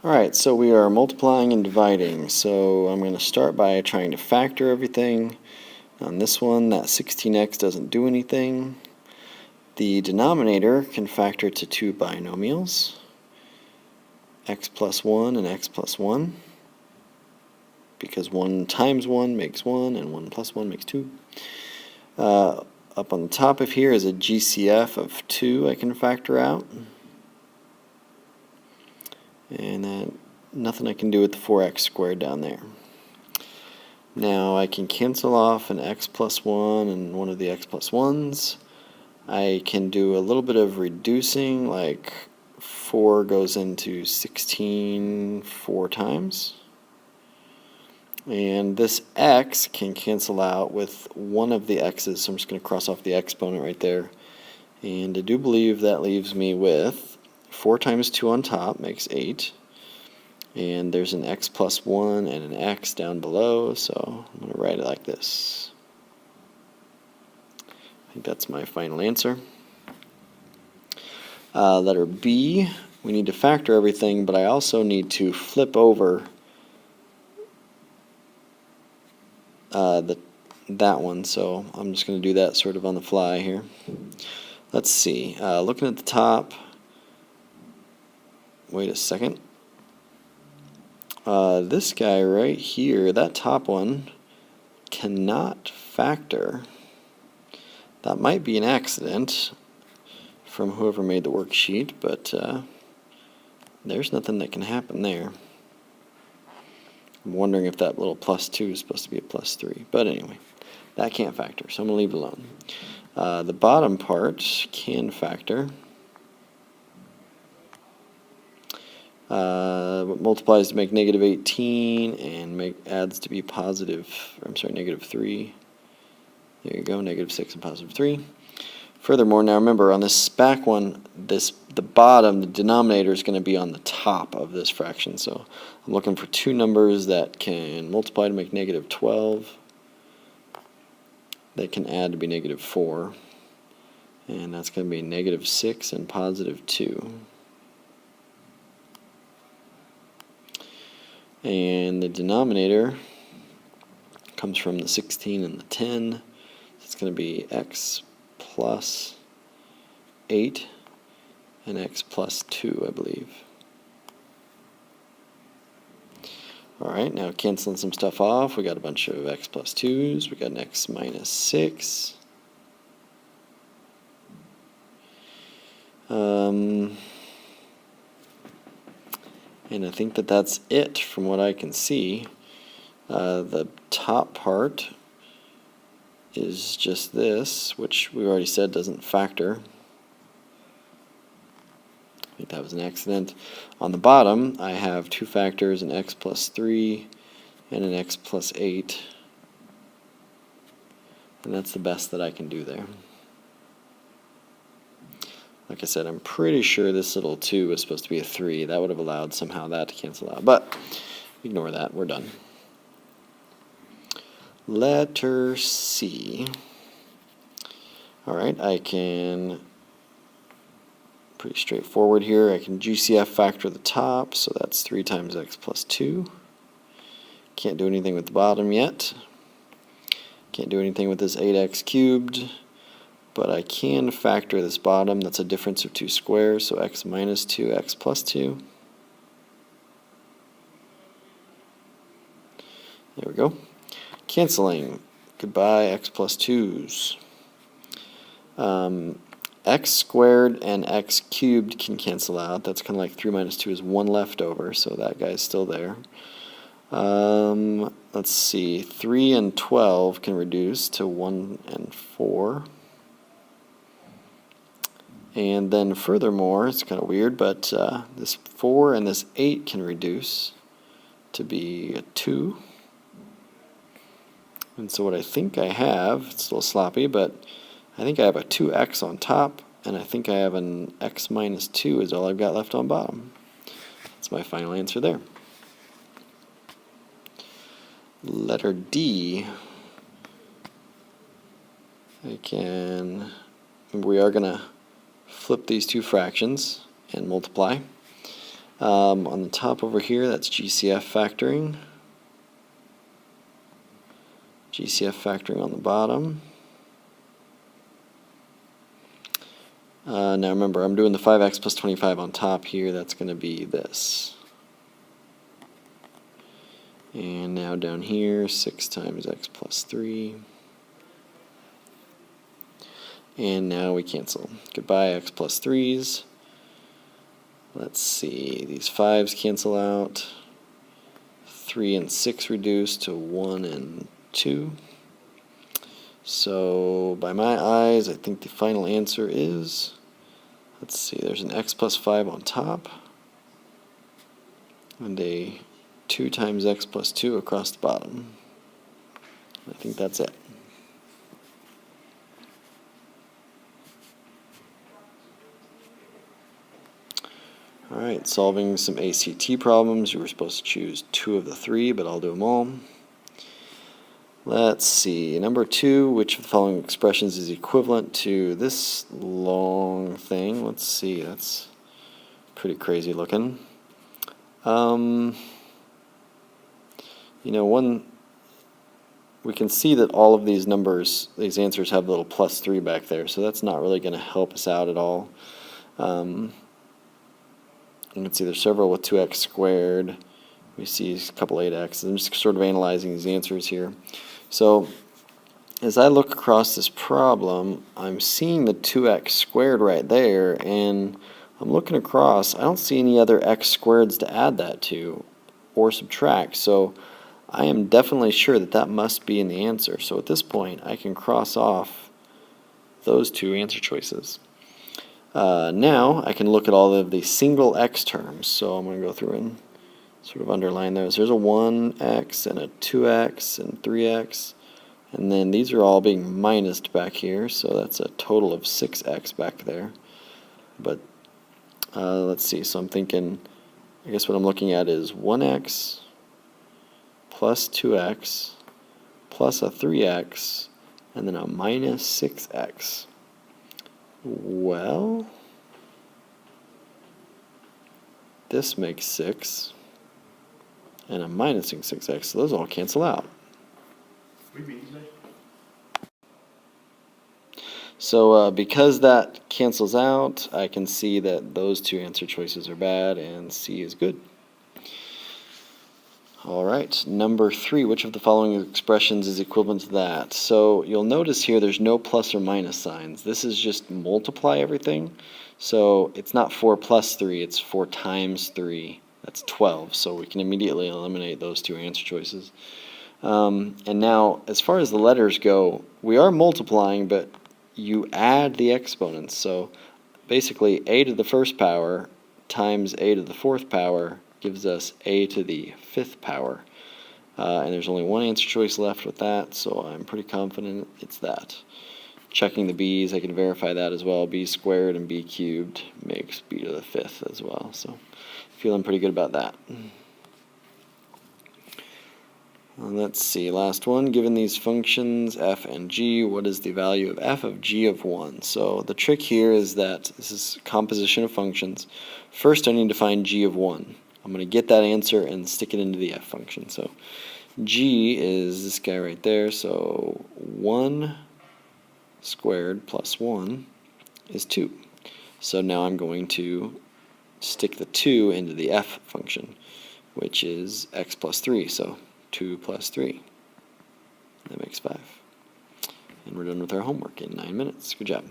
Alright, so we are multiplying and dividing. So I'm going to start by trying to factor everything. On this one, that 16x doesn't do anything. The denominator can factor to two binomials, x plus 1 and x plus 1, because 1 times 1 makes 1 and 1 plus 1 makes 2. Up on the top of here is a GCF of 2 I can factor out. And then nothing I can do with the 4x squared down there. Now I can cancel off an x plus 1 and one of the x plus 1s. I can do a little bit of reducing, like 4 goes into 16 4 times. And this x can cancel out with one of the x's, so I'm just going to cross off the exponent right there. And I do believe that leaves me with 4 times 2 on top makes 8. And there's an x plus 1 and an x down below, so I'm going to write it like this. I think that's my final answer. Letter B, we need to factor everything, but I also need to flip over that one, so I'm just going to do that sort of on the fly here. Let's see, looking at the top, wait a second. This guy right here, that top one, cannot factor. That might be an accident from whoever made the worksheet, but there's nothing that can happen there. I'm wondering if that little plus 2 is supposed to be a plus 3. But anyway, that can't factor, so I'm going to leave it alone. The bottom part can factor. What multiplies to make negative 18 and adds to be negative 3. There you go, negative 6 and positive 3. Furthermore, now remember, on this back one, the bottom, the denominator, is going to be on the top of this fraction. So I'm looking for two numbers that can multiply to make negative 12. They can add to be negative 4. And that's going to be negative 6 and positive 2. And the denominator comes from the 16 and the 10. It's going to be x plus 8 and x plus 2, I believe. Alright, now canceling some stuff off, we got a bunch of x plus 2's, we got an x minus 6. And I think that's it from what I can see. The top part is just this, which we already said doesn't factor. I think that was an accident. On the bottom, I have two factors, an x plus 3 and an x plus 8. And that's the best that I can do there. Like I said, I'm pretty sure this little 2 is supposed to be a 3. That would have allowed somehow that to cancel out. But ignore that. We're done. Letter C. Alright, I can, pretty straightforward here, I can GCF factor the top, so that's 3 times x plus 2. Can't do anything with the bottom yet. Can't do anything with this 8x cubed. But I can factor this bottom. That's a difference of 2 squares, so x minus 2, x plus 2. There we go. Canceling. Goodbye, x plus 2's. X squared and x cubed can cancel out. That's kind of like 3 minus 2 is 1 left over, so that guy's still there. Let's see. 3 and 12 can reduce to 1 and 4. And then furthermore, it's kind of weird, but this 4 and this 8 can reduce to be a 2. And so what I think I have, it's a little sloppy, but I think I have a 2x on top, and I think I have an x minus 2 is all I've got left on bottom. That's my final answer there. Letter D. We are going to flip these two fractions and multiply. On the top over here, that's GCF factoring. GCF factoring on the bottom. Now remember, I'm doing the 5x plus 25 on top here. That's going to be this. And now down here, 6 times x plus 3. And now we cancel. Goodbye, x plus 3's. Let's see, these 5's cancel out. 3 and 6 reduce to 1 and 2. So by my eyes, I think the final answer is, let's see, there's an x plus 5 on top, and a 2 times x plus 2 across the bottom. I think that's it. Alright, solving some ACT problems. You were supposed to choose 2 of the 3, but I'll do them all. Let's see, number 2, which of the following expressions is equivalent to this long thing? Let's see, that's pretty crazy looking. You know, we can see that all of these numbers, these answers have a little plus 3 back there, so that's not really going to help us out at all. You can see there's several with 2x squared. We see a couple 8x's. I'm just sort of analyzing these answers here. So as I look across this problem, I'm seeing the 2x squared right there, and I'm looking across. I don't see any other x squareds to add that to or subtract. So I am definitely sure that that must be in the answer. So at this point, I can cross off those 2 answer choices. Now I can look at all of the single x terms. So I'm going to go through and sort of underline those. There's a 1x and a 2x and 3x. And then these are all being minused back here. So that's a total of 6x back there. But let's see. So I'm thinking, I guess what I'm looking at is 1x plus 2x plus a 3x and then a minus 6x. Well, this makes 6, and I'm minusing 6x, so those all cancel out. So because that cancels out, I can see that those 2 answer choices are bad, and C is good. Alright, number 3, which of the following expressions is equivalent to that? So you'll notice here there's no plus or minus signs. This is just multiply everything. So it's not 4 plus 3, it's 4 times 3. That's 12, so we can immediately eliminate those 2 answer choices. And now, as far as the letters go, we are multiplying, but you add the exponents. So basically, a to the first power times a to the fourth power gives us a to the 5th power. And there's only 1 answer choice left with that, so I'm pretty confident it's that. Checking the b's, I can verify that as well. B squared and b cubed makes b to the 5th as well. So feeling pretty good about that. Let's see, last one. Given these functions f and g, what is the value of f of g of 1? So the trick here is that this is composition of functions. First I need to find g of 1. I'm going to get that answer and stick it into the f function. So g is this guy right there, so 1 squared plus 1 is 2. So now I'm going to stick the 2 into the f function, which is x plus 3, so 2 plus 3. That makes 5. And we're done with our homework in 9 minutes. Good job.